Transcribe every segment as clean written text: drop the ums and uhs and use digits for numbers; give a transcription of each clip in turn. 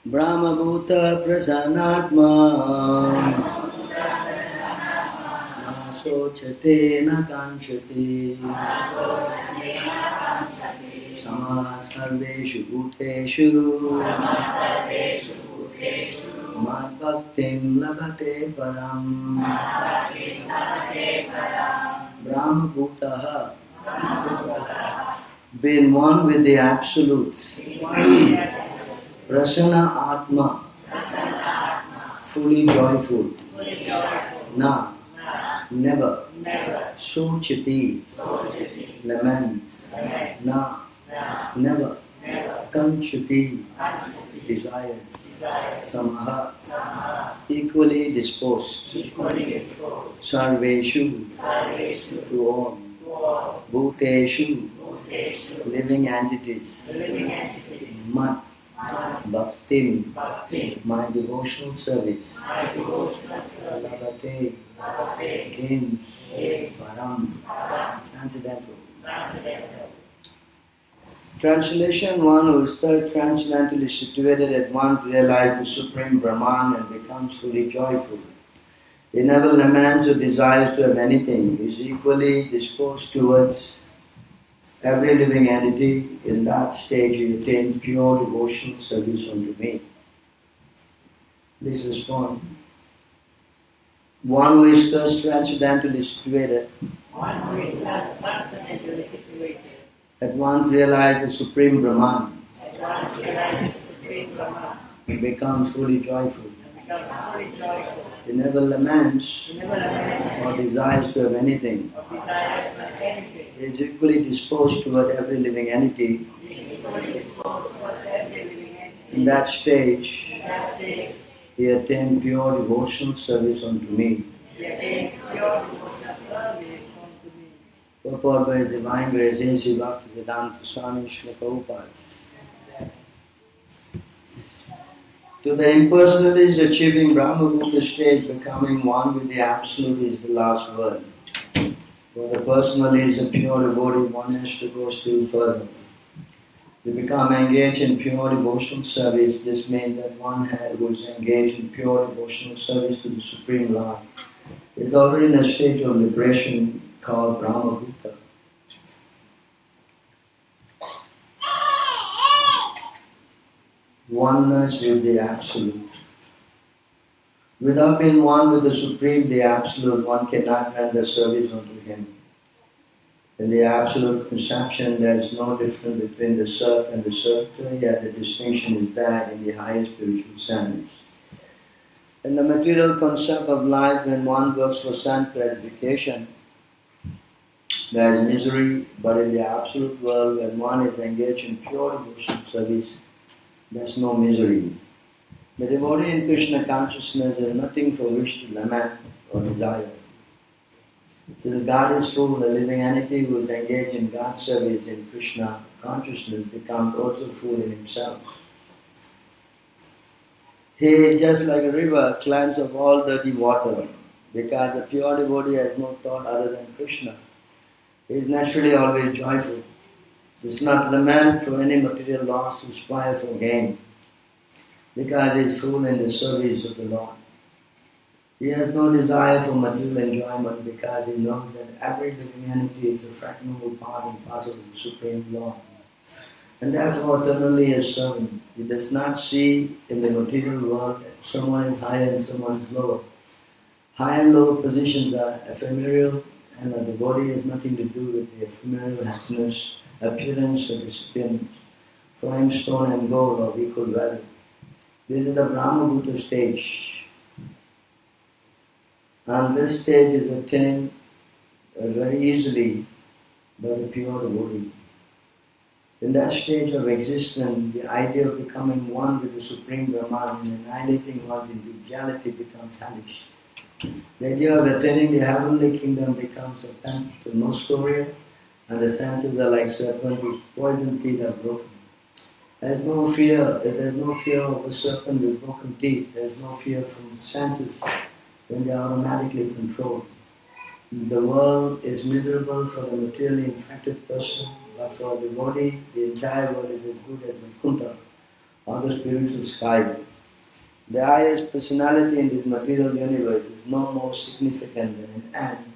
Brahma Bhuta Prasanatma Na Sochate Na Kanchati Sama Sarveshu Bhuteshu Mad Bhaktim Labhate Param Brahma Bhutaha, being one with the Absolute. Prasanna Atma, fully joyful. Na, never. Sochati, lament. Na, never. Kanchati, desire. Samaha, equally disposed. Sarveshu, to all. Bhuteshu, living entities. Mat, bhaktim, my devotional service. Labhate, gains. Param, transcendental. Translation: one who is thus transcendentally situated at once realizes the Supreme Brahman and becomes fully joyful. He never laments or desires to have anything. He is equally disposed towards every living entity. In that stage he attains pure devotional service unto me. Please respond. One who is thus transcendentally situated at once realizes the Supreme Brahman and becomes fully joyful. He never laments or desires to have anything. He is equally disposed toward every living entity. In that stage, he attained pure devotional service unto me. Purport by Divine Grace A.C. Bhaktivedanta Swami Srila Prabhupada. To the impersonalist achieving Brahma Bhuta stage, becoming one with the Absolute is the last word. For the personalist, a pure devotee, one has to go still further. To become engaged in pure devotional service, this means that one who is engaged in pure devotional service to the Supreme Lord is already in a stage of liberation called Brahma Bhuta. Oneness with the Absolute. Without being one with the Supreme, the Absolute, one cannot render service unto Him. In the Absolute conception, there is no difference between the serf and the servitor, yet the distinction is there in the higher spiritual sense. In the material concept of life, when one works for sense gratification, there is misery, but in the Absolute world, when one is engaged in pure devotional service, there is no misery. The devotee in Krishna consciousness has nothing for which to lament or desire. Since God is full, the living entity who is engaged in God's service in Krishna consciousness becomes also full in himself. He is just like a river, cleansed of all dirty water, because the pure devotee has no thought other than Krishna. He is naturally always joyful. Does not lament for any material loss to aspire for gain, because he is full in the service of the Lord. He has no desire for material enjoyment because he knows that every living entity is a fractional part and parcel of the Supreme Lord, and therefore eternally a servant. He does not see in the material world that someone is higher and someone is lower. High and low positions are ephemeral, and a devotee has nothing to do with the ephemeral happiness, appearance or disappearance. For him, stone and gold are of equal value. This is the Brahma Bhuta stage. And this stage is attained very easily by the pure devotee. In that stage of existence, the idea of becoming one with the Supreme Brahman and annihilating one's individuality becomes hellish. The idea of attaining the heavenly kingdom becomes a phantasmagoria, and the senses are like serpents whose poison teeth are broken. There is no fear of a serpent with broken teeth. There is no fear from the senses when they are automatically controlled. The world is miserable for the materially infected person, but for a devotee, the entire world is as good as Vaikuntha. or the spiritual sky. The highest personality in this material universe is no more significant than an ant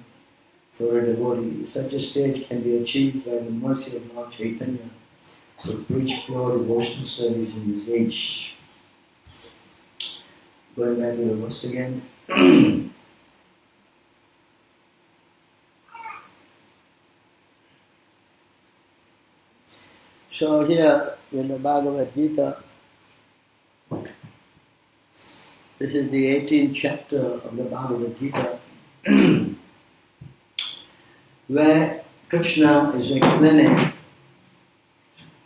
for a devotee. Such a stage can be achieved by the mercy of Lord Chaitanya to preach pure devotional service in this age. Going back to the verse again. So here in the Bhagavad-gita, this is the 18th chapter of the Bhagavad-gita, where Krishna is explaining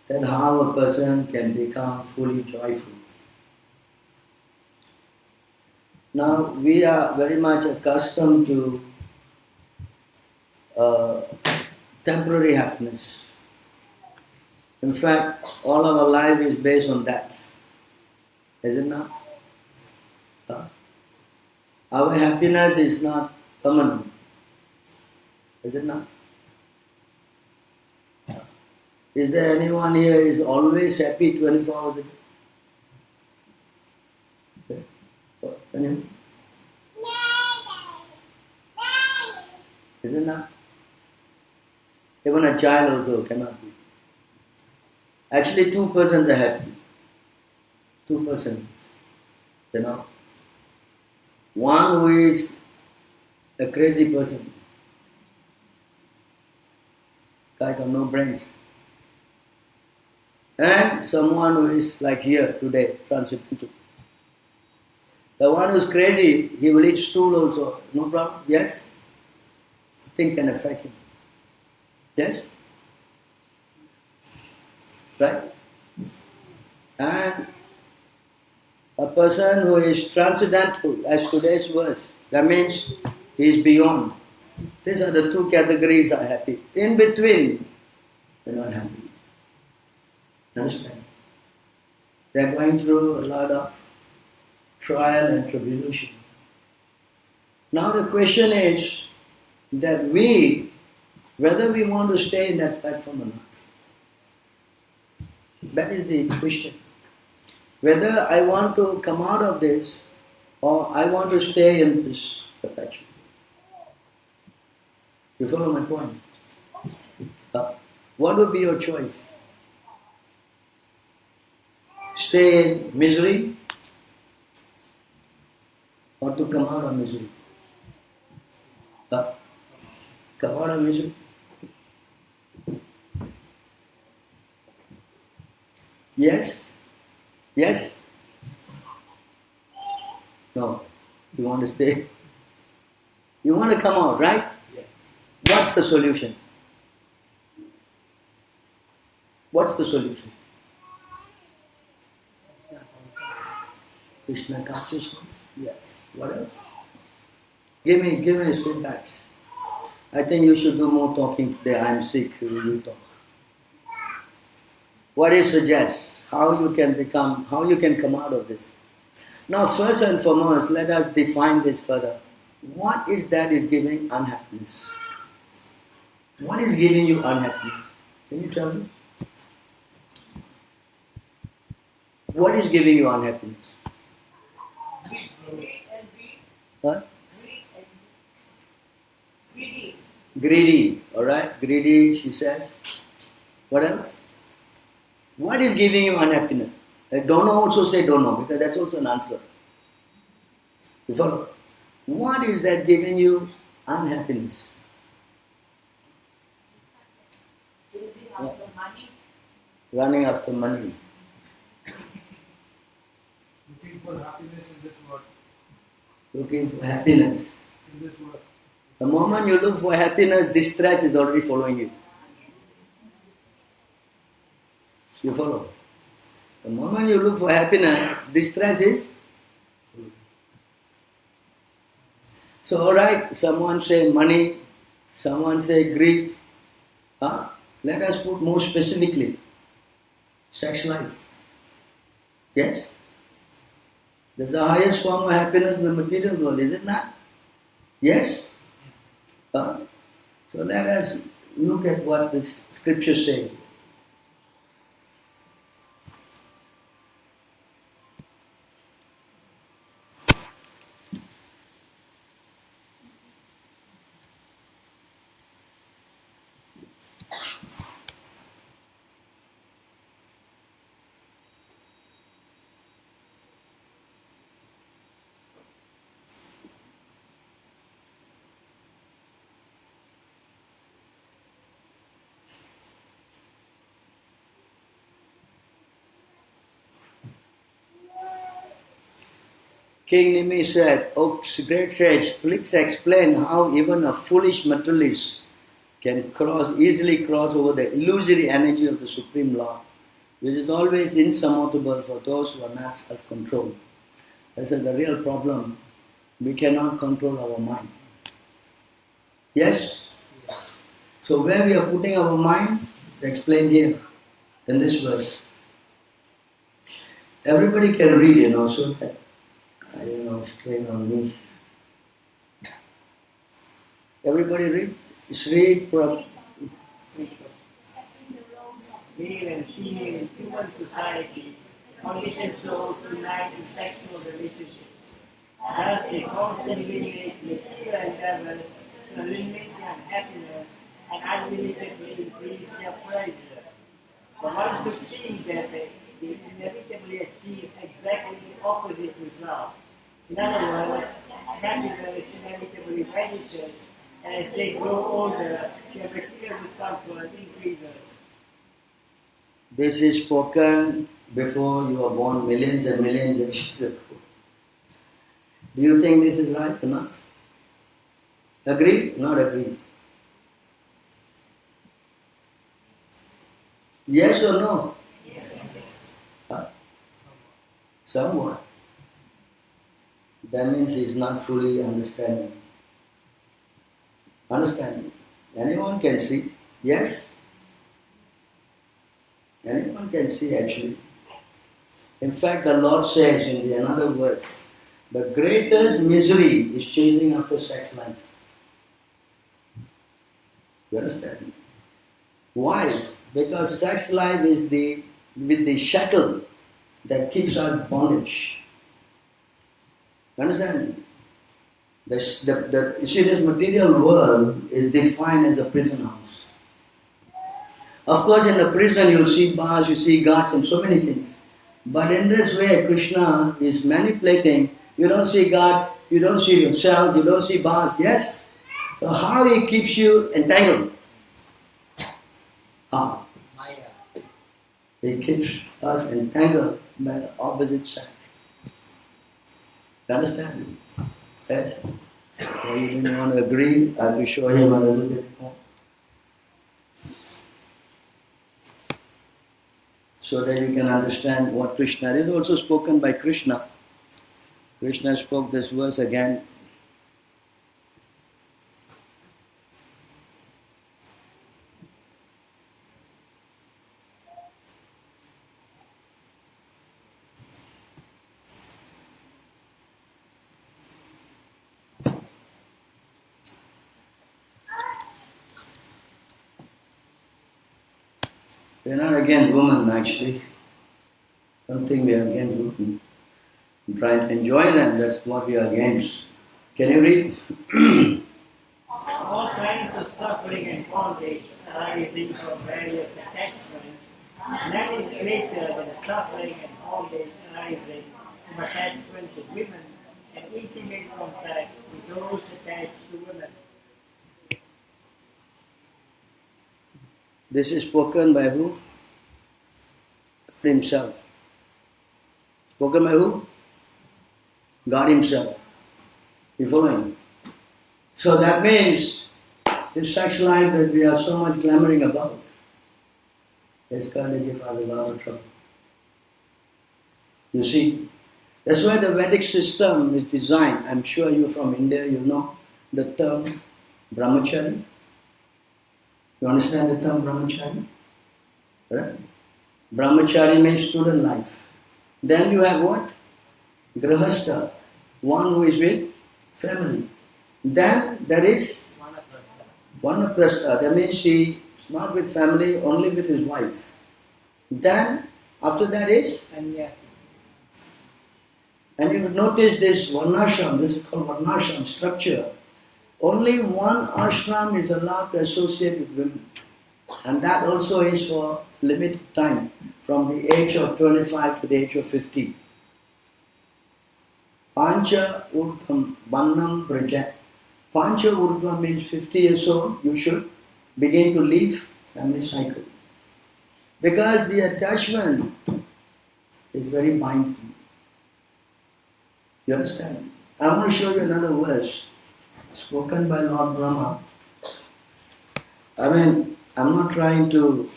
that how a person can become fully joyful. Now we are very much accustomed to temporary happiness. In fact, all our life is based on that. Is it not? Our happiness is not permanent. Is it not? Is there anyone here who is always happy 24 hours a day? Okay. Anyone? Is it not? Even a child also cannot be. Actually, 2% are happy. 2%. You know? One who is a crazy person. Guy got no brains. And someone who is like here today, transcendental. The one who is crazy, he will eat stool also. No problem. Yes? Thing can affect him. Yes? Right? And a person who is transcendental, as today's verse, that means he is beyond. These are the two categories are happy. In between, they're not happy. Understand? They're going through a lot of trial and tribulation. Now the question is that whether we want to stay in that platform or not. That is the question. Whether I want to come out of this or I want to stay in this perpetual. You follow my point? What would be your choice? Stay in misery or to come out of misery? Come out of misery? Yes? Yes? No. You want to stay? You want to come out, right? Yes. What's the solution? What's the solution? Krishna consciousness? Yes. What else? Give me feedbacks. I think you should do more talking today. I'm sick. You talk. What do you suggest? How you can come out of this? Now, first and foremost, let us define this further. What is that is giving unhappiness? What is giving you unhappiness? Can you tell me? What is giving you unhappiness? What? Greedy. Alright? Greedy, she says. What else? What is giving you unhappiness? Don't know, also say don't know, because that's also an answer. You follow? What is that giving you unhappiness? Running after money. Looking for happiness in this world. Looking for happiness. In this world. The moment you look for happiness, distress is already following you. You follow? The moment you look for happiness, distress is. So alright, someone say money, someone say greed. Let us put more specifically. Sex life. Yes? That's the highest form of happiness in the material world, is it not? Yes? So let us look at what this scripture says. King Nimi said, "Oh, great sage, please explain how even a foolish materialist can easily cross over the illusory energy of the Supreme Lord, which is always insurmountable for those who are not self-controlled." That's the real problem. We cannot control our mind. Yes? So where we are putting our mind, it's explained here in this verse. Everybody can read, so that strain on me. Everybody read. Sri Prabhu. Male and female in human society, conditioned souls unite in sexual relationships. Thus, they constantly make material endeavors to eliminate their unhappiness and unlimitedly increase their pleasure. But one could see that they inevitably achieve exactly the opposite result. In other words, happiness inevitably vanishes, and as they grow older, their material discomfort increases. This is spoken before you were born, millions and millions of years ago. Do you think this is right or not? Agree? Not agree? Yes or no? Yes. Somewhat. That means he's not fully understanding. Understanding. Anyone can see. Yes? Anyone can see actually. In fact, the Lord says in another verse, the greatest misery is chasing after sex life. You understand? Why? Because sex life is with the shackle that keeps us bondage. You understand? You see, this material world is defined as a prison house. Of course, in the prison you'll see bars, you see guards and so many things. But in this way, Krishna is manipulating. You don't see guards, you don't see yourself, you don't see bars. Yes? So how he keeps you entangled? How? He keeps us entangled by the opposite side. You understand? Yes? So you didn't want to agree, I will show him a little bit more. So that you can understand what Krishna is also spoken by Krishna. Krishna spoke this verse again. We are not against women actually. Don't think we are against women. We try to enjoy them, that's what we are against. Can you read? All kinds of suffering and bondage arising from various attachments, none is greater than the suffering and bondage arising from attachment to women and intimate contact with those attached to women. This is spoken by who? God himself. Spoken by who? God himself. You following? So that means this sex life that we are so much clamoring about is going to give us a lot of trouble. You see, that's why the Vedic system is designed. I'm sure you're from India, you know the term brahmachari. You understand the term brahmachari? Right? Brahmachari means student life. Then you have what? Grahastha, one who is with family. Then there is Vanaprastha. That means he is not with family, only with his wife. Then after that is and you notice this Varnashram, this is called Varnashram structure. Only one ashram is allowed to associate with women. And that also is for limited time, from the age of 25 to the age of 50. Pancha Urdhvam Vannam Braja. Pancha Urdhvam means 50 years old, you should begin to leave family cycle. Because the attachment is very binding. You You understand? I want to show you another verse spoken by Lord Brahma. I mean, I'm not trying to,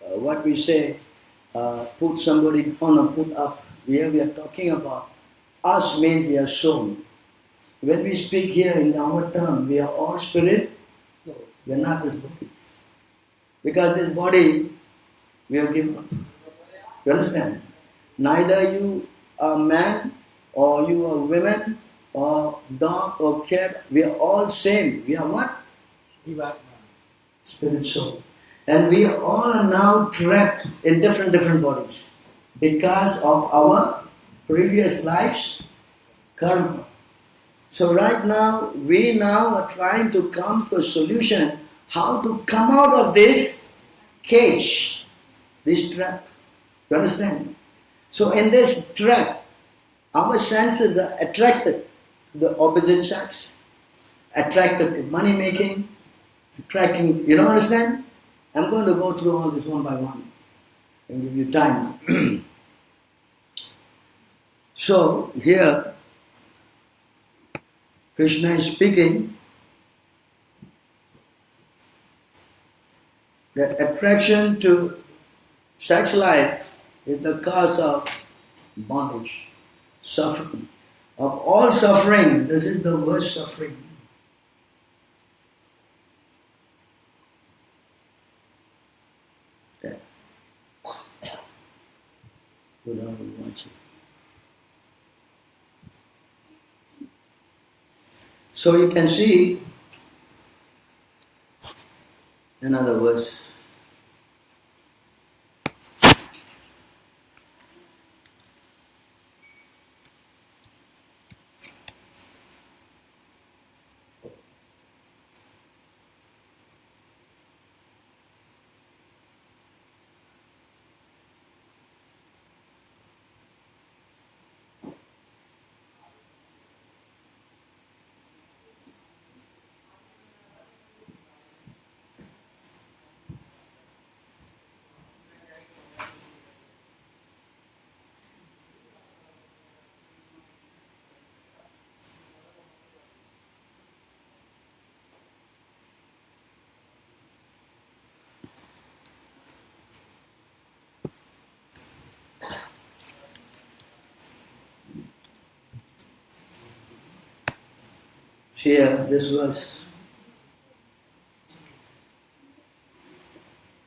what we say, put somebody down or put up. Here we are talking about us means we are soul. When we speak here in our term, we are all spirit, we are not this body. Because this body, we are given. You understand? Neither you are man, or you are women, or dog, or cat, we are all same. We are what? Spirit, soul. And we all are now trapped in different bodies because of our previous lives karma. So right now, we now are trying to come to a solution how to come out of this cage, this trap. You understand? So in this trap, our senses are attracted to the opposite sex, attracted to money making, attracting, you don't understand? I'm going to go through all this one by one and give you time. So here, Krishna is speaking that attraction to sex life is the cause of bondage, suffering. Of all suffering, this is the worst suffering. Okay. Without watching. So you can see another verse. Here, this verse.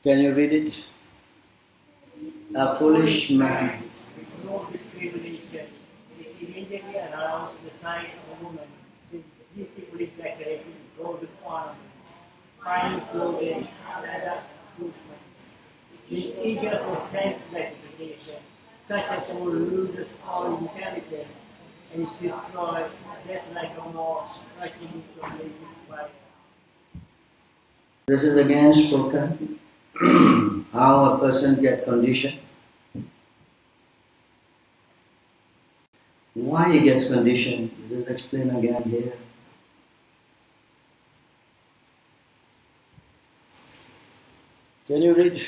Can you read it? A foolish man. With no discrimination, it immediately aroused the sight of a woman with beautifully decorated gold ornaments, fine clothing, leather improvements. Being eager for sense gratification, such a soul loses all intelligence and is destroyed just like a moth striking into a blazing fire. This is again spoken. How a person gets conditioned. Why he gets conditioned. This is explained again here. Can you read?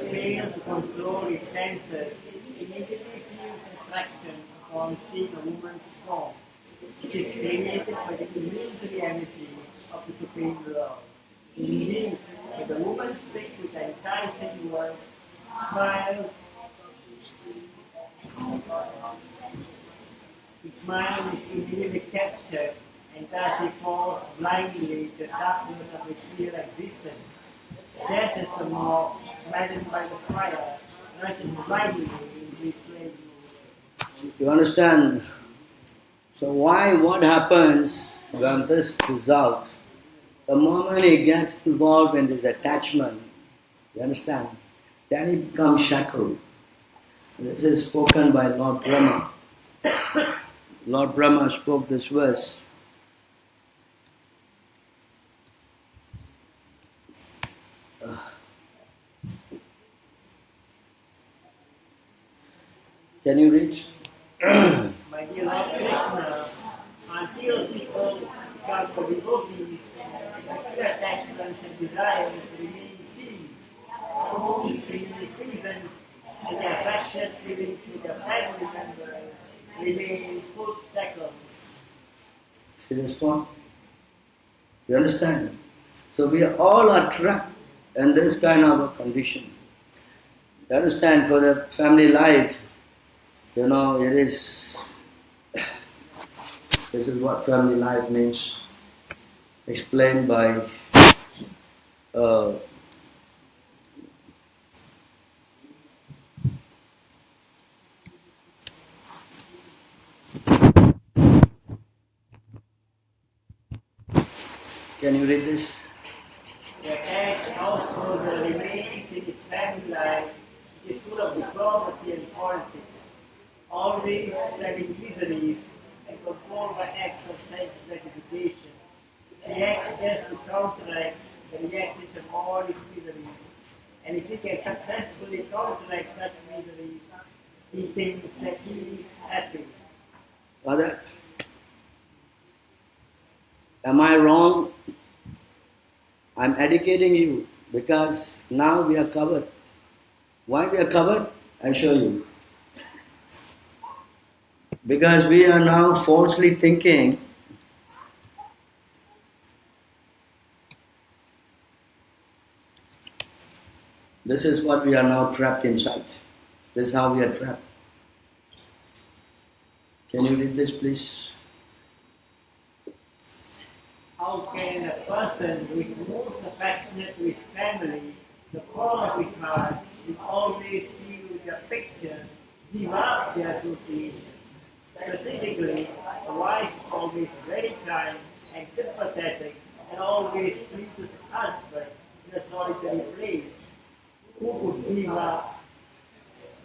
Fail to control his senses, immediately feels attraction upon seeing a woman's form, which is created by the illusory energy of the Supreme Lord. Indeed, when the woman speaks with enticing words, smiles, his mind is immediately captured, and thus he falls blindly into the darkness of his real existence. Just as the moth, maddened by the fire, rushes blindly into his flame. You understand? So what happens when this results? The moment he gets involved in this attachment, you understand? Then he becomes shackled. This is spoken by Lord Brahma. Lord Brahma spoke this verse. Can you read? My dear Lord Krishna, until people become the devotees, material attachments and desires remain seen, homes remain prisons, and their flesh affection feelings with the family members remain in full cycle. See this point? You understand? So we all are trapped in this kind of a condition. You understand? For the family life, it is. This is what family life means. Explained by can you read this? The attached household remains in its family life is full of diplomacy and politics, always spreading miseries and controlled by acts of self-gratification. He acts just to counteract the reactions of all his miseries, and if he can successfully counteract such miseries, he thinks that he is happy. Father, am I wrong? I'm educating you because now we are covered. Why we are covered? I show you. Because we are now falsely thinking this is what we are now trapped inside. This is how we are trapped. Can you read this, please? How can a person who is most affectionate to his family, the core of his heart, will always see with the pictures, give up the association? Specifically, a wife is always very kind and sympathetic and always treats his husband in a solitary place. Who could give up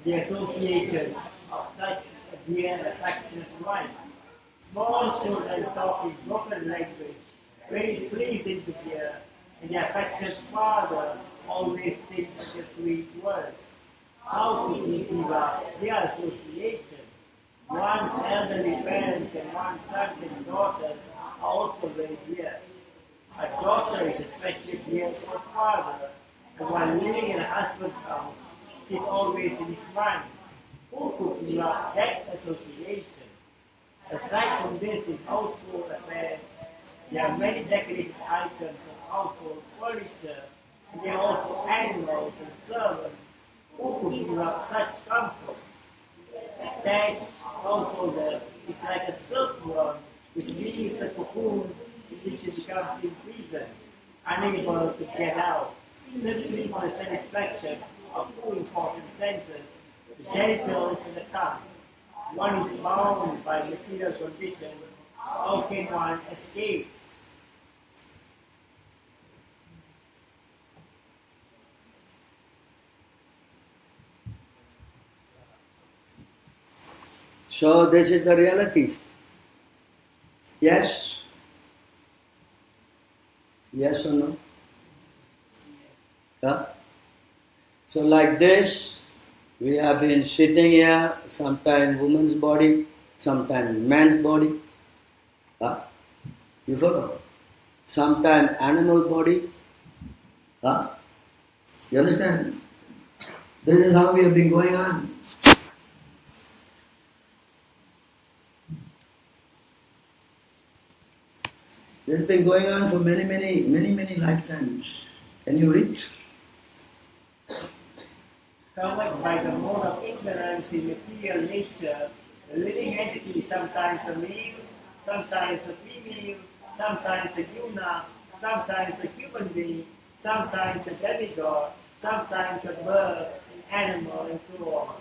the association of such a dear and affectionate wife? Small children talk in broken language, very pleasing to hear, and the affectionate father always thinks the sweet words. How could he give up their association? One's elderly parents and one's sons and daughters are also very dear. A daughter is especially dear to her father, and while living in a husband's house, she's always in his mind. Who could give up that association? Aside from this, in household affairs, there are many decorated items of household furniture, and there are also animals and servants. Who could give up such comforts? That householder is like a silkworm which leaves the cocoon in which it becomes imprisoned, unable to get out, simply for the satisfaction of two important senses, the genitals and the tongue. One is bound by material conditions. How can one escape? So this is the reality. Yes? Yes or no? Huh? So like this, we have been sitting here, sometimes woman's body, sometimes man's body. Huh? You follow? Sometimes animal body. Huh? You understand? This is how we have been going on. This has been going on for many lifetimes. Can you read? Covered by the mode of ignorance in material nature, the living entity is sometimes a male, sometimes a female, sometimes a eunuch, sometimes a human being, sometimes a demigod, sometimes a bird, an animal, and so on.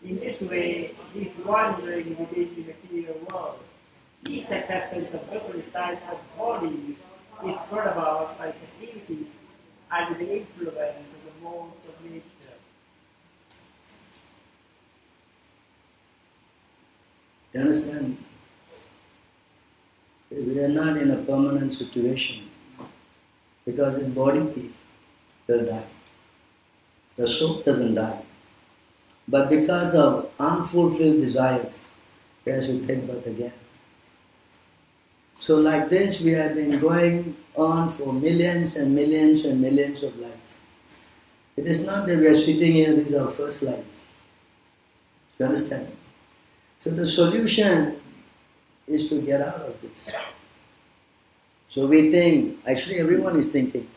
In this way, he is wandering within the material world. This acceptance of different types of bodies is brought about by activity under the influence of the modes of nature. You understand? We are not in a permanent situation because this body will die. The soul doesn't die. But because of unfulfilled desires, he has to take birth again. So like this we have been going on for millions and millions and millions of lives. It is not that we are sitting here, this is our first life. You understand? So the solution is to get out of this. So we think, actually everyone is thinking,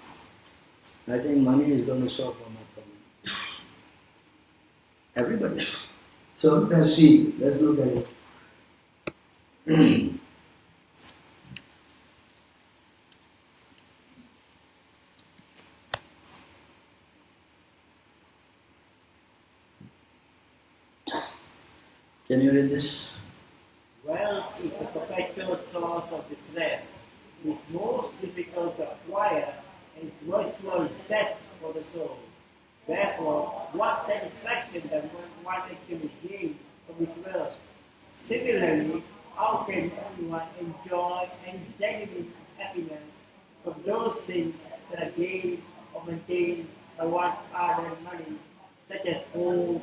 I think money is going to solve all my problem. Everybody. So let's see, let's look at it. Can you read this? Wealth is the perpetual source of distress. It is most difficult to acquire and is virtual death for the soul. Therefore, what satisfaction does one actually gain from his wealth? Similarly, how can anyone enjoy and genuine happiness from those things that are gained or maintained by one's hard-earned money, such as food,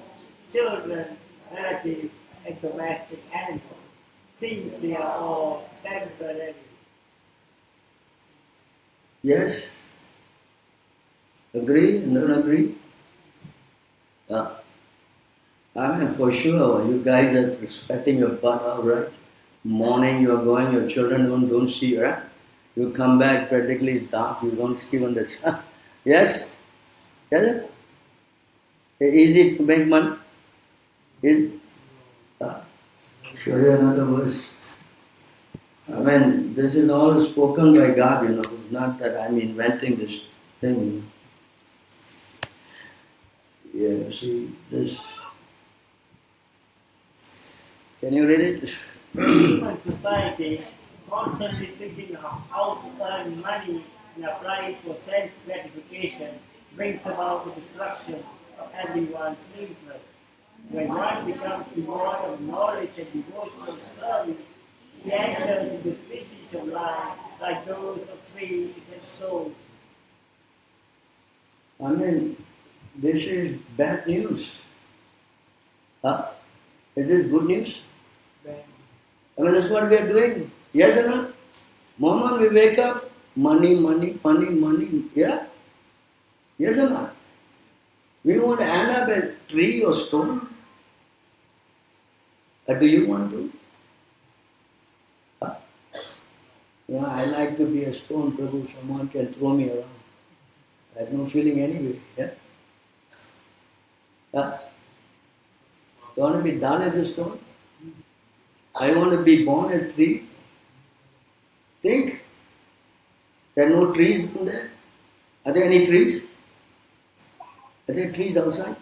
children, relatives, and domestic animals, since they are all temporary? Yes? Agree? Don't agree? I mean, for sure, you guys are sweating your butt out, right? Morning you are going, your children don't see you, right? You come back, practically it's dark, you don't see on the sun. Yes? Yes? Is it to make money? Is show you another verse. I mean, this is all spoken by God, you know. It's not that I'm inventing this thing. Yeah, see this. Can you read it? Human society constantly thinking of how to earn money and apply it for sense gratification brings about the destruction of everyone's interest. When one becomes devoid of knowledge and devotional service, he enters into species of life like those of trees and stones. I mean, this is bad news. Is this good news? I mean, that's what we are doing. Yes or not? Moment we wake up, money, money, money, money. Yeah? Yes or not? We want to end up a tree or stone. Do you want to? Yeah, I like to be a stone, Prabhu. Someone can throw me around. I have no feeling anyway. Yeah? You want to be dull as a stone? I want to be born as tree. Think. There are no trees down there. Are there any trees? Are there trees outside?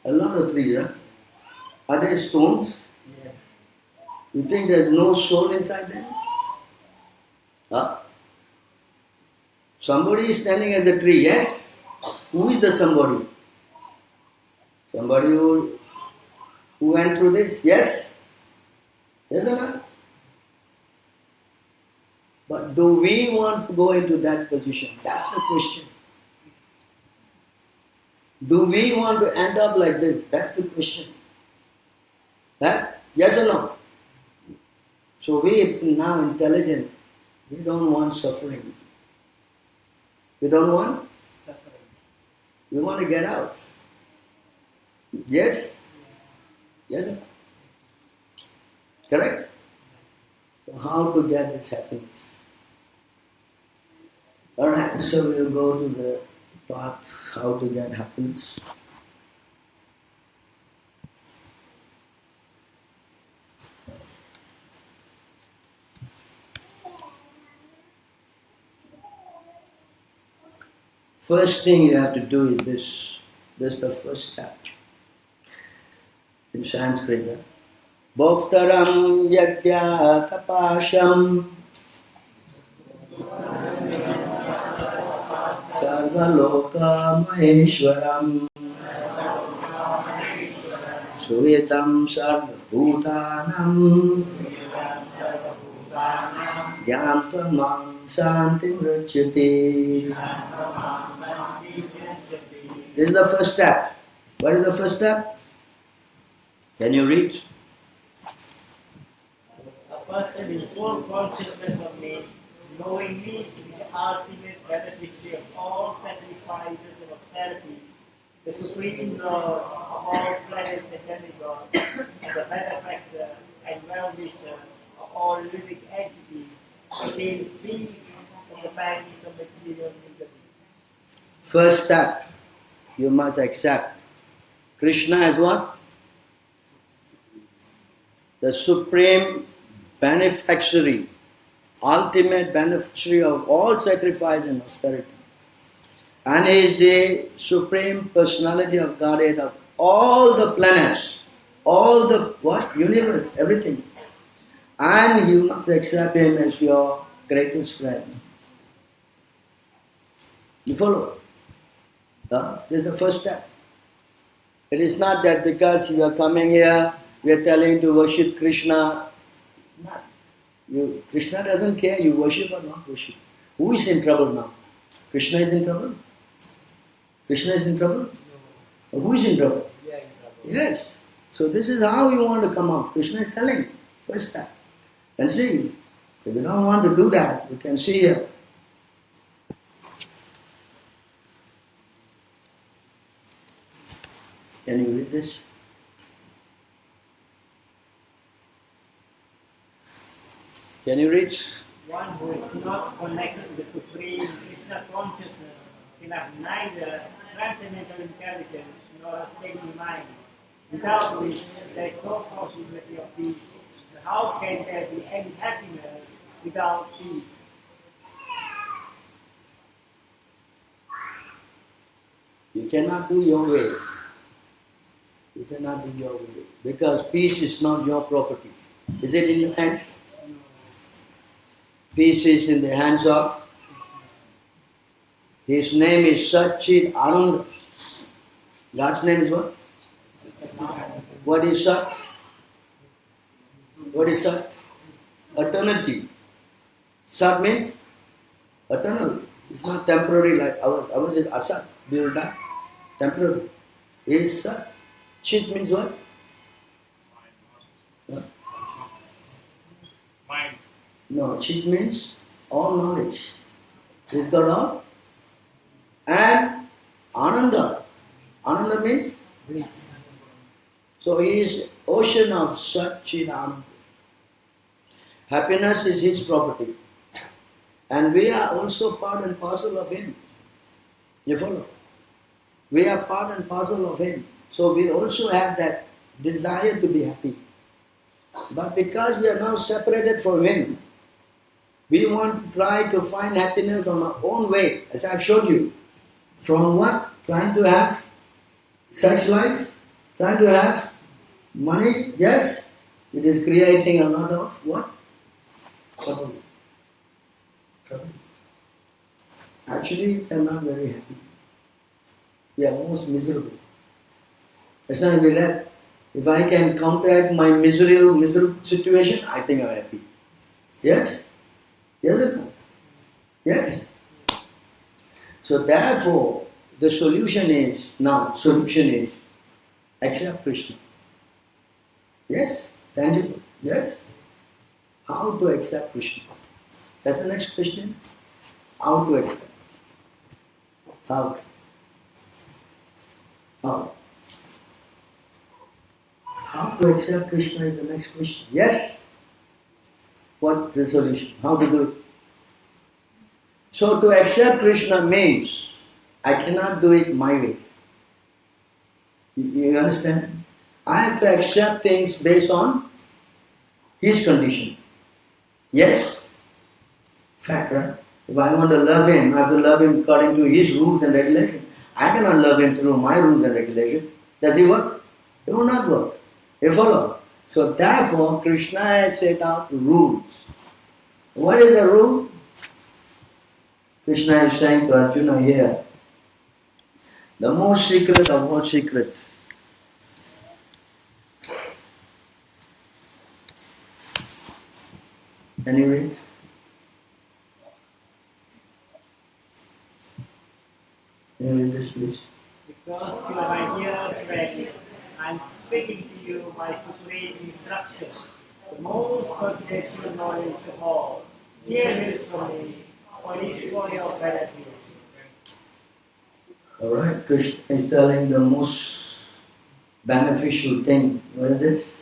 A lot of trees, huh? Are there stones? Yes. You think there's no soul inside them? Somebody is standing as a tree, yes? Who is the somebody? Somebody who went through this, yes? Yes or not? But do we want to go into that position? That's the question. Do we want to end up like this? That's the question. Huh? Yes or no? So we now intelligent, we don't want suffering. We don't want Suffering. We want to get out. Yes? Yes or no? Correct? So how to get this happiness? Alright, so we'll go to the part how to get happiness. First thing you have to do is this. This is the first step. In Sanskrit, Bhoktaram yagya tapasham sarvaloka maheshwaram suyetam sarvabhutanam Jnantamam santim rachyate. This is the first step. What is the first step? Can you read? A person in full consciousness of me, knowing me to be the ultimate beneficiary of all sacrifices and austerities, the Supreme Lord, all planets and demigods, and the benefactor and well-wisher of all living entities, attain peace from the pangs of material misery. First step, you must accept Krishna as what? The supreme beneficiary, ultimate beneficiary of all sacrifice and austerity. And he is the supreme personality of Godhead of all the planets, all the what? Universe, everything. And you must accept him as your greatest friend. You follow? This is the first step. It is not that because you are coming here, we are telling you to worship Krishna. No. Krishna doesn't care you worship or not worship. Who is in trouble now? Krishna is in trouble? Krishna is in trouble? Or who is in trouble? We are in trouble. Yes. So this is how you want to come out. Krishna is telling, first step. And see, if you don't want to do that, you can see here. Can you read this? Can you read? One who is not connected to the Supreme Krishna consciousness can have neither transcendental intelligence nor a steady mind, without which there is no possibility of peace. And how can there be any happiness without peace? You cannot do your way. You cannot do your way. Because peace is not your property. Is it in your hands? Peace is in the hands of. His name is Satchid Ananda. God's name is what? What is Sat? What is Sat? Eternity. Sat means eternal. It's not temporary like ours is Asat. We will die. Temporary. Is Sat. Chit means what? Mind. No, Chit means all knowledge. He's got all. And Ananda. Ananda means? Bliss. So he is ocean of Satchid Ananda. Happiness is his property. And we are also part and parcel of him. You follow? We are part and parcel of him. So we also have that desire to be happy. But because we are now separated from him, we want to try to find happiness on our own way, as I've showed you. From what? Trying to have sex life? Trying to have money? Yes? It is creating a lot of what? Trouble. Actually, we are not very happy. We are most miserable. As I we read, if I can counteract my miserable situation, I think I'm happy. Yes? Yes or no? Yes? So therefore, the solution is accept Krishna. Yes? Tangible. Yes? How to accept Krishna? That's the next question. How to accept? How? How? How to accept Krishna is the next question. Yes? What the solution? How to do it? So to accept Krishna means I cannot do it my way. You understand? I have to accept things based on his condition. Yes? Fact, right? If I want to love him, I have to love him according to his rules and regulations. I cannot love him through my rules and regulations. Does it work? It will not work. You follow? So therefore, Krishna has set out rules. What is the rule? Krishna is saying to Arjuna here, the most secret of all secrets. Any reads? Can you read this, please? Because you are my dear friend, I am speaking to you my supreme instruction, the most confidential knowledge of all. Hear this from me, for it is for your benefit. Alright, Krishna is telling the most beneficial thing. What is this?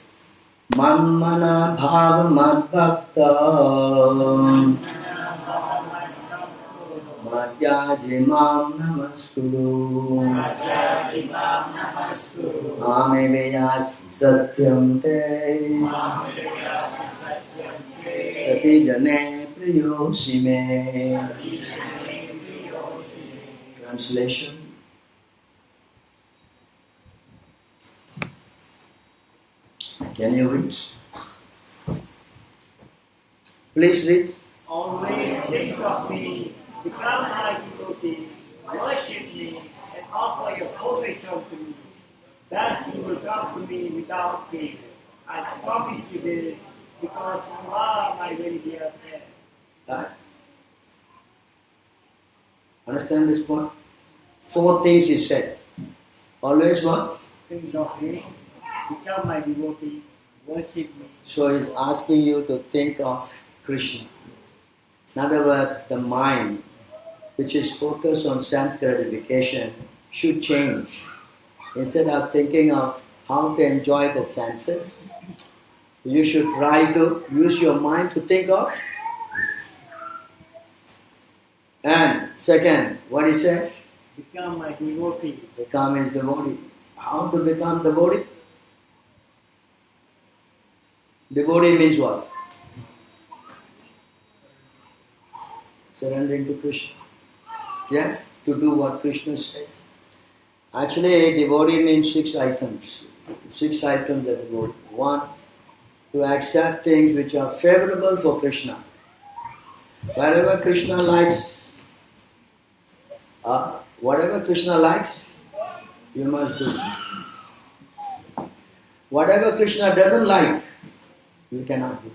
Manmana bhava madbhakta madhyaji mam namaskuru mame veyasi satyam te tati jane priyosi me. Translation. Can you read? Please read. Always think of me, become my devotee, worship me, and offer your homage unto me. Thus you will come to me without fail. I promise you this, because you are my very dear friend. Right? Understand this point? 4 things he said. Always what? Think of me, become my devotee, worship me. So he's asking you to think of Krishna. In other words, the mind, which is focused on sense gratification, should change. Instead of thinking of how to enjoy the senses, you should try to use your mind to think of. And second, what he says? Become my devotee. Become his devotee. How to become devotee? Devotee means what? Surrendering to Krishna. Yes, to do what Krishna says. Actually, devotee means 6 items. 6 items are devotee. 1, to accept things which are favorable for Krishna. Wherever Krishna likes, whatever Krishna likes, you must do. Whatever Krishna doesn't like, you cannot do.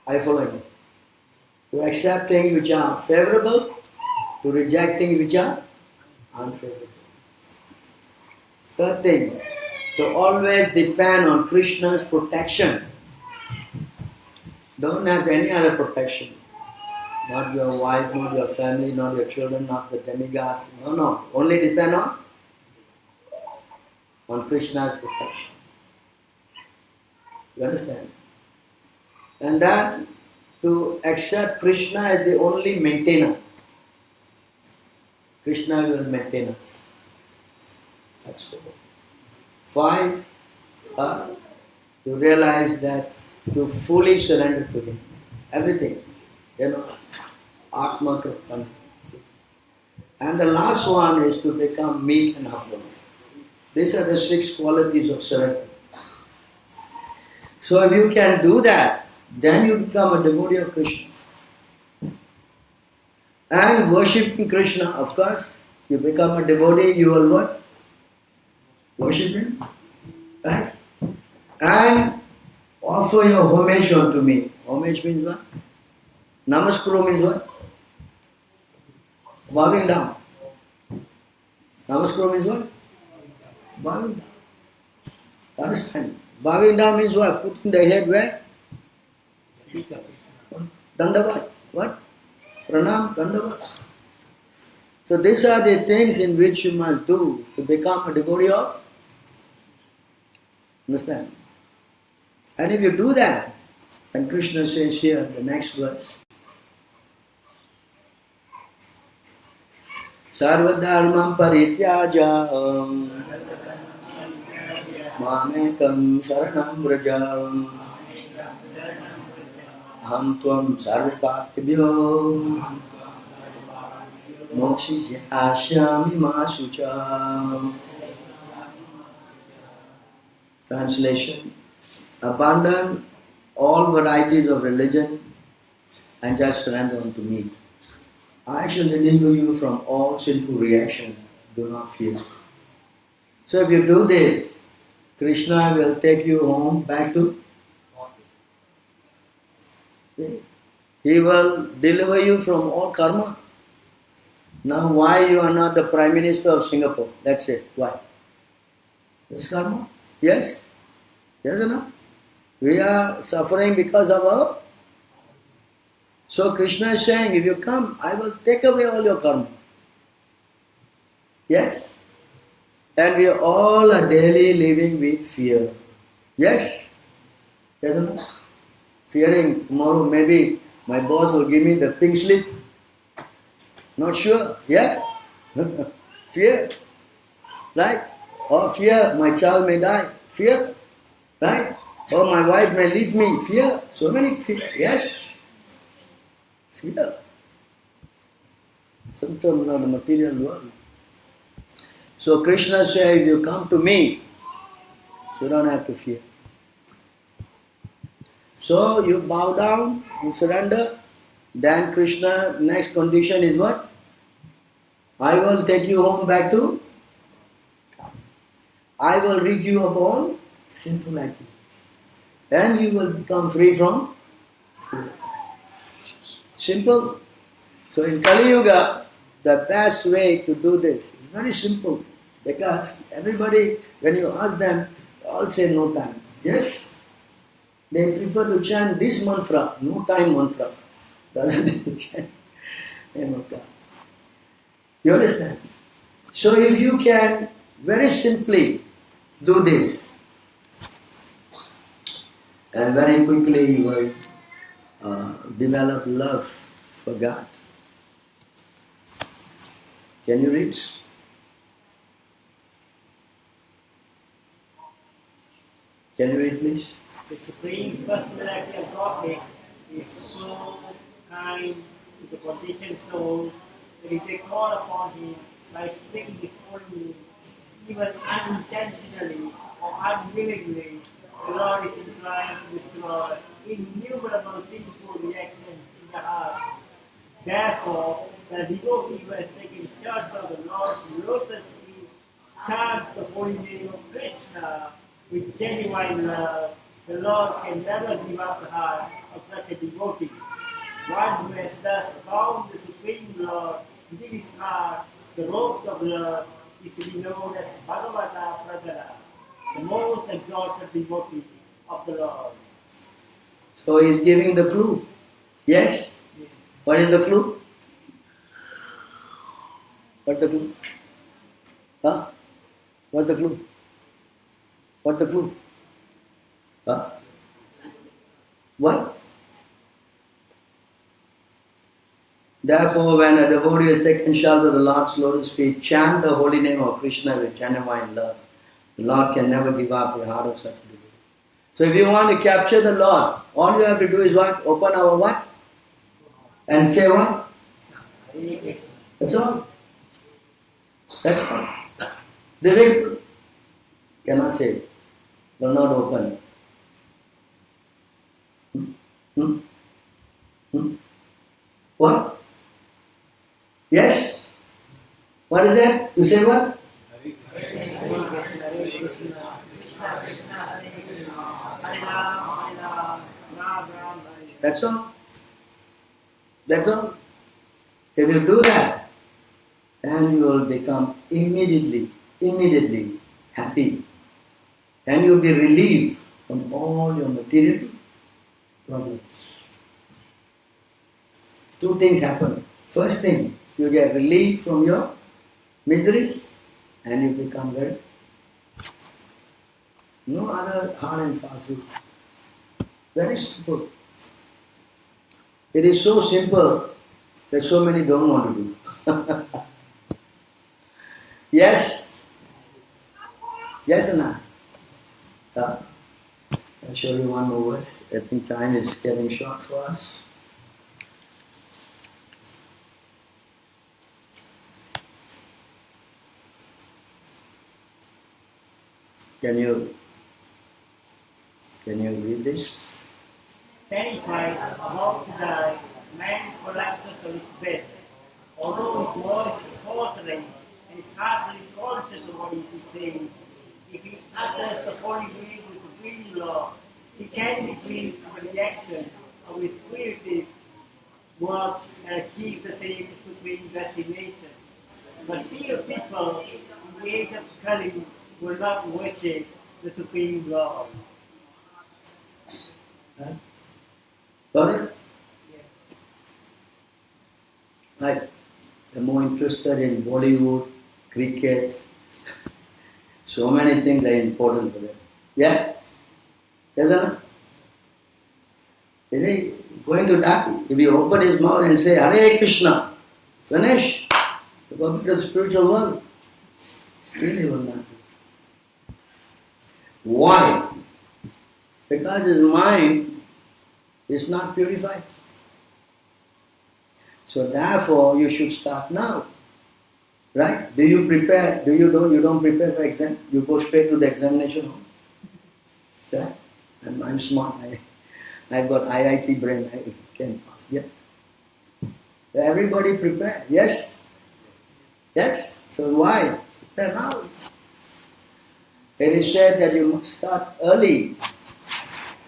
I follow you. To accept things which are favorable, to reject things which are unfavorable. Third thing, to always depend on Krishna's protection. Don't have any other protection. Not your wife, not your family, not your children, not the demigods. No. Only depend on Krishna's protection. You understand? And that to accept Krishna as the only maintainer. Krishna will maintain us. That's 4. 5, to realize that to fully surrender to Him. Everything. Atma Kripan. And the last one is to become meek and humble. These are the 6 qualities of surrender. So if you can do that, then you become a devotee of Krishna. And worshipping Krishna, of course, you become a devotee, you will what? Worship Him. Right? And offer your homage unto me. Homage means what? Namaskuru means what? Bowing down. Namaskuru means what? Bowing down. Understand? Bowing down means what? Putting the head where? Dandavat. What? Pranam, Dandavat. So these are the things in which you must do to become a devotee of. Understand? And if you do that, and Krishna says here, the next verse, Sarvadharmam parityaja mamekam saranam vrajam aham tvam sarvapatibhyo mokshishyami masucha. Translation: abandon all varieties of religion and just surrender unto me. I shall deliver you from all sinful reaction. Do not fear. So if you do this, Krishna will take you home back to. He will deliver you from all karma. Now why you are not the Prime Minister of Singapore? That's it. Why? This karma? Yes? Yes or no? We are suffering because of our. So Krishna is saying, if you come, I will take away all your karma. Yes? And we all are daily living with fear. Yes? Yes or no? Fearing tomorrow maybe my boss will give me the pink slip. Not sure. Yes? Fear. Right? Or fear my child may die. Fear. Right? Or my wife may leave me. Fear. So many fear. Yes? Fear. Symptoms of the material world. So Krishna says, if you come to me, you don't have to fear. So you bow down, you surrender, then Krishna, next condition is what? I will take you home back to, I will rid you of all sinful activities. And you will become free from fear. Simple. So in Kali Yuga, the best way to do this is very simple. Because everybody, when you ask them, they all say no time. Yes? They prefer to chant this mantra, no time mantra, rather than chant no time. You understand? So if you can very simply do this, and very quickly you will develop love for God. Can you read? Can you read, please? The Supreme Personality of Godhead is so kind to the conditioned soul that if they call upon Him by speaking His holy name, even unintentionally or unwillingly, the Lord is inclined to destroy innumerable sinful reactions in the heart. Therefore, the devotee who has taken charge of the Lord's lotus feet chants the holy name of Krishna with genuine love. The Lord can never give up the heart of such a devotee. One who has thus found the Supreme Lord within his heart, the ropes of love, is to be known as Bhagavad-gita, the most exalted devotee of the Lord. So he is giving the clue. Yes? Yes. What is the clue? What the clue? Huh? What the clue? What the clue? Huh? What? Therefore, when a devotee has taken shelter of the Lord's lotus feet, chant the holy name of Krishna with genuine love. The Lord can never give up the heart of such a devotee. So if you want to capture the Lord, all you have to do is what? Open our what? And say what? That's all. That's all. Difficult. Cannot say. Will not open. What? Yes? What is that? To say what? That's all. That's all. If you do that, then you will become immediately happy. And you will be relieved from all your material problems. Two things happen. First thing, you get relief from your miseries and you become very. No other hard and fast rule. Very simple. It is so simple that so many don't want to do. Yes? Yes or not? I'll show you one more verse. I think time is getting short for us. Can you read this? Terrified, about to die, man collapses on his bed. Although his voice is faltering and is hardly conscious of what he is saying, if he utters the holy name with supreme law, he can be freed from the reaction of his primitive work and achieve the same supreme destination. But still people in the age of Kali will not worship the supreme Lord. Got it? Yes. Right. They're more interested in Bollywood, cricket, So many things are important for them. Yeah? Yes or no? Is he going to die? If you open his mouth and say, Hare Krishna, finish. You go to the spiritual world. Still he will not do. Why? Because his mind is not purified. So therefore, you should start now. Right? Do you prepare? You don't prepare for exam? You go straight to the examination hall? Yeah? I'm smart. I've got IIT brain. I can pass. Yeah? Everybody prepare. Yes? Yes? So why? Prepare now. It is said that you must start early.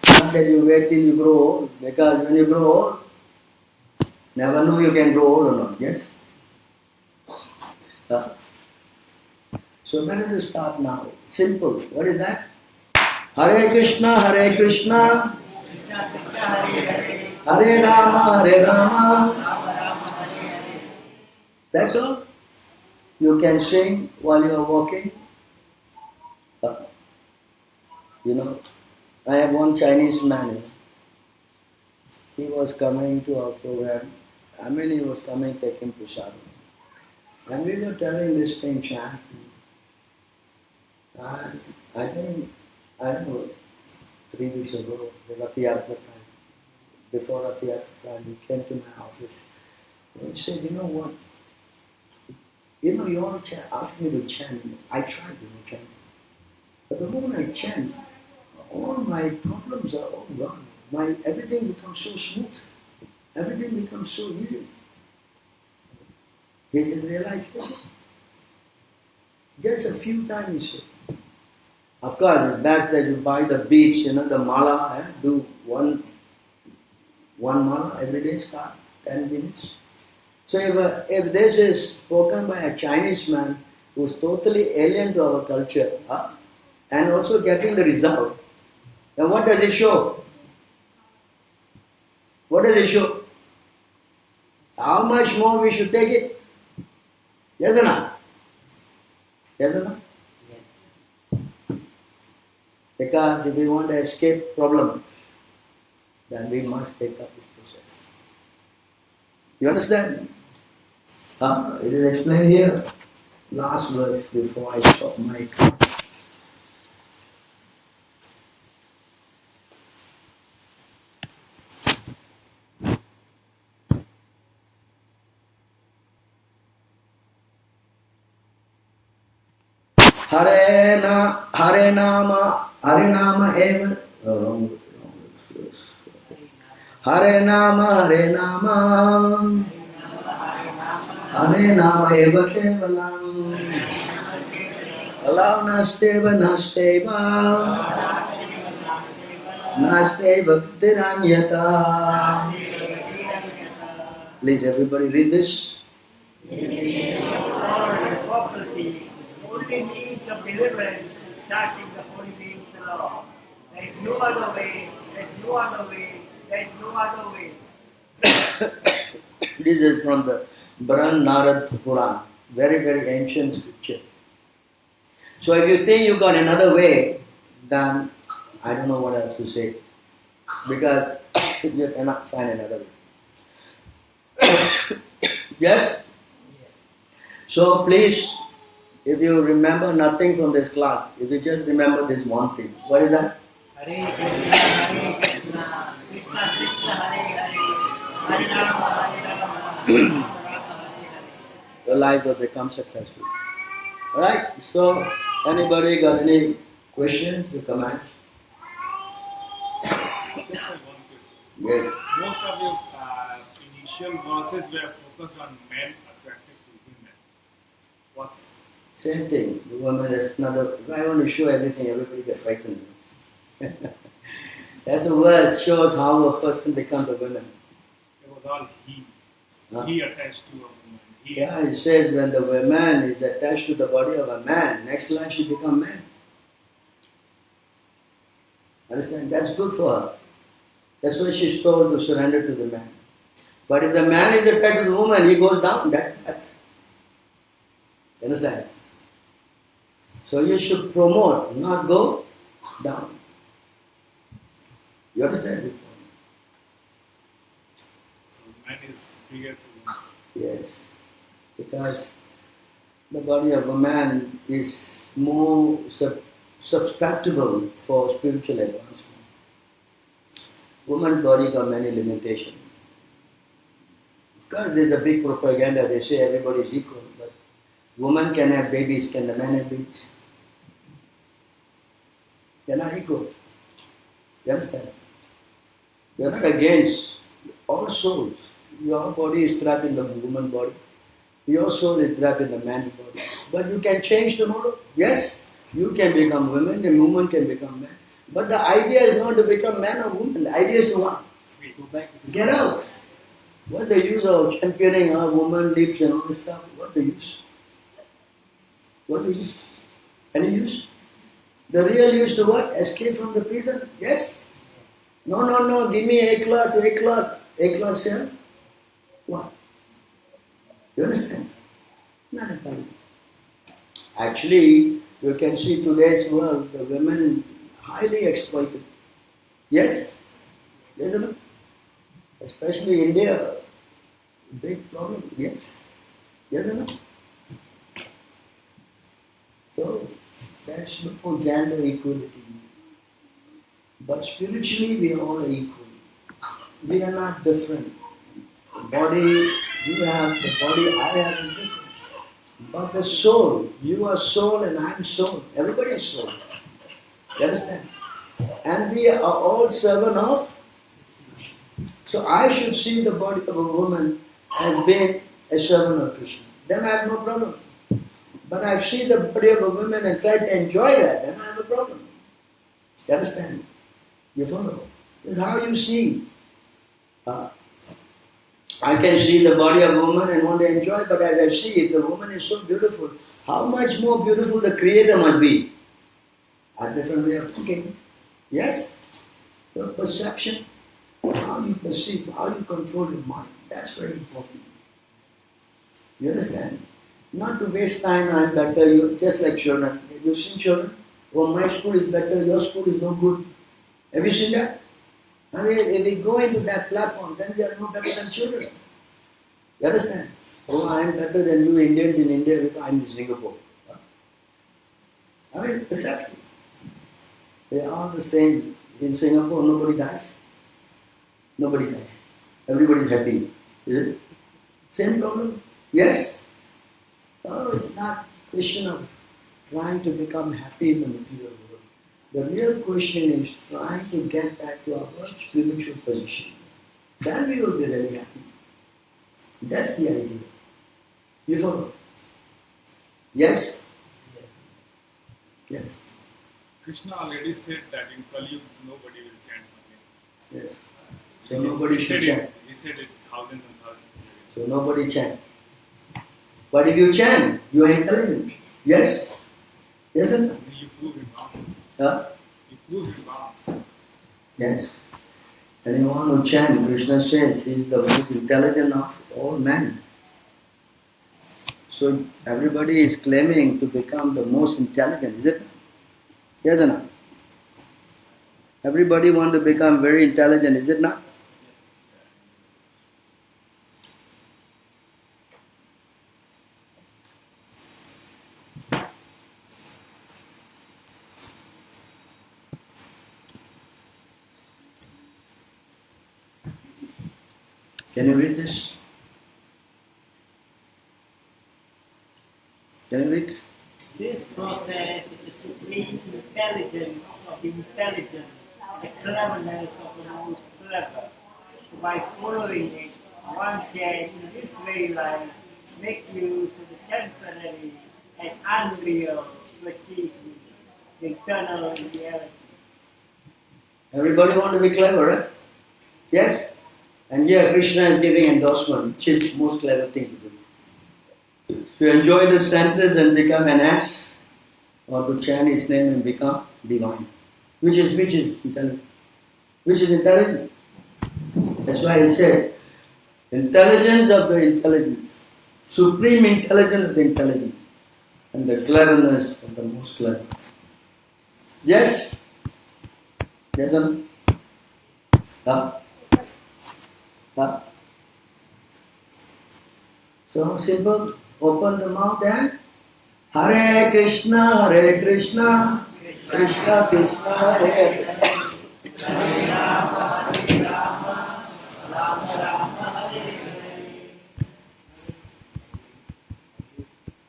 Not that you wait till you grow old. Because when you grow old, never know you can grow old or not. Yes? So better to start now. Simple. What is that? Hare Krishna, Hare Krishna, Krishna Krishna Hare Hare, Hare Rama, Hare Rama. Rama Rama Hare Hare. That's all. You can sing while you are walking. I had one Chinese man. He was coming to our program. He was coming taking prasadam. And we were telling this thing chant. And I don't know, 3 weeks ago, the Rath Yatra time, before Rath Yatra time, he came to my office. And he said, you know what? You all ask me to chant. I tried to chant. But the moment I chant, all my problems are all gone. Everything becomes so smooth. Everything becomes so easy. He said, realization. Just a few times he said. Of course, it's best that you buy the beads, the mala, do one mala every day, start 10 minutes. So if this is spoken by a Chinese man who's totally alien to our culture, and also getting the result, then what does it show? What does it show? How much more we should take it? Yes or not? Yes or not? Yes. Because if we want to escape problems, then we must take up this process. You understand? It is explained here. Last verse before I stop my class. Hare Nama eva. Hare Nama eva kevalam. Kalau nasteva bhaktiranyata. Please everybody read this. Only means of deliverance is starting the holy name of the Lord. There is no other way, there is no other way, there is no other way. This is from the Brahan Narad Puran, very, very ancient scripture. So if you think you got another way, then I don't know what else to say. Because you cannot find another way. Yes? So please, if you remember nothing from this class, if you just remember this one thing, what is that? Hare Krishna, Krishna Krishna, Hare Hare, Hare Rama, Rama Rama, Hare Hare. Your life will become successful. Alright? So, anybody got any questions or comments? Just have one question. Yes. Most of your initial verses were focused on men attracted to women. What's Same thing. The woman is another. If I want to show everything, everybody gets frightened. That's the verse shows how a person becomes a woman. it was all he. Huh? He attached to a woman. He, Yeah, it says when the woman is attached to the body of a man, next life she becomes man. Understand? That's good for her. That's why she's told to surrender to the man. But if the man is attached to the woman, he goes down. That's that. Understand? So you should promote, not go down. You understand it? So man is bigger to woman. Yes. Because the body of a man is more susceptible for spiritual advancement. Woman's body got many limitations. Of course, there's a big propaganda. They say everybody is equal, but woman can have babies. Can the man have babies? They're not equal. You understand? You're not against all souls. Your body is trapped in the woman's body. Your soul is trapped in the man's body. But you can change tomorrow. Yes, you can become woman and woman can become man. But the idea is not to become man or woman. The idea is to what? Get out. What the use of championing our woman lips and all this stuff? What the use? What the use? Any use? The real use to what? Escape from the prison? Yes? No. Give me A class, sir. What? You understand? Not at all. Actually, you can see today's world, the women highly exploited. Yes? Yes or no? Especially India, big problem. Yes? Yes or no? So, there's no gender equality. But spiritually, we are all equal. We are not different. Body, you have the body, I have is different. But the soul, you are soul and I am soul. Everybody is soul. You understand? And we are all servant of. So I should see the body of a woman as being a servant of Krishna. Then I have no problem. But I see the body of a woman and try to enjoy that, then I have a problem. You understand? You follow? This is how you see. I can see the body of a woman and want to enjoy, but I can see if the woman is so beautiful, how much more beautiful the Creator must be. A different way of thinking. Yes? So perception, how you perceive, how you control your mind, that's very important. You understand? Not to waste time, I'm better, you just like children. You've seen children? Oh, my school is better, your school is no good. Have you seen that? I mean, if we go into that platform, then we are no better than children. You understand? Oh, I am better than you Indians in India because I am in Singapore. I mean, exactly. They are the same. In Singapore, nobody dies. Nobody dies. Everybody is happy. Is it? Same problem? Yes? Oh, it's not a question of trying to become happy in the material world. The real question is trying to get back to our spiritual position. Then we will be really happy. That's the idea. You follow? Yes? Yes. Krishna already said that in Kali Yuga nobody will chant for him. Yes. So nobody should chant. He said it thousands and thousands. So nobody chant. But if you chant, you are intelligent. Yes? Yes or no? You prove him wrong. Huh? You prove him wrong. Yes. Anyone who chants, Krishna says, he is the most intelligent of all men. So everybody is claiming to become the most intelligent, is it? Yes or no? Everybody wants to become very intelligent, is it not? Can you read this? Can you read? This process is the supreme intelligence of the intelligent, the cleverness of the most clever. By following it, one can, in this very life, make use of the temporary and unreal to achieve the eternal reality. Everybody want to be clever, right? Yes? And here Krishna is giving endorsement, which is the most clever thing to do. To enjoy the senses and become an ass, or to chant his name and become divine. Which is intelligent? Which is intelligent? That's why he said, intelligence of the intelligence, supreme intelligence of the intelligent. and the cleverness of the most clever. Yes? Yes or no? Huh? Huh? So simple, open the mouth and Hare Krishna, Krishna Krishna, Hare Hare.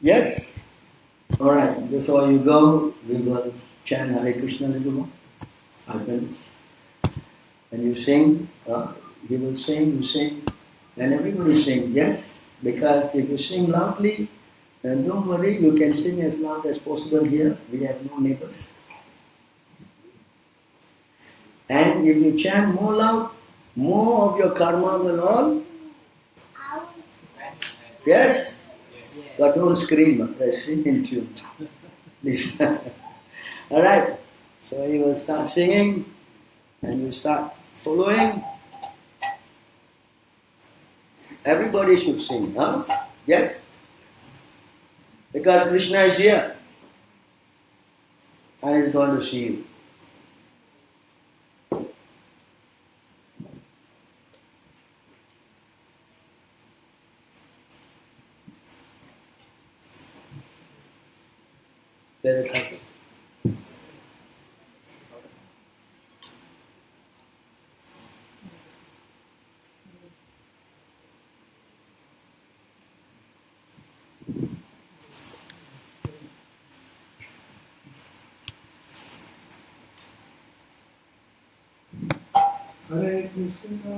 Yes? Alright, before you go, we will chant Hare Krishna a little more. 5 minutes. And you sing, we will sing, you sing, and everybody sing, yes? Because if you sing loudly, then don't worry, you can sing as loud as possible here. We have no neighbors. And if you chant more loud, more of your karma will all. Yes? But don't scream, sing in tune. Please. Alright, so you will start singing and you start following. Everybody should sing, huh? Yes? Because Krishna is here and is going to see you. Let it happen. Hare Krishna,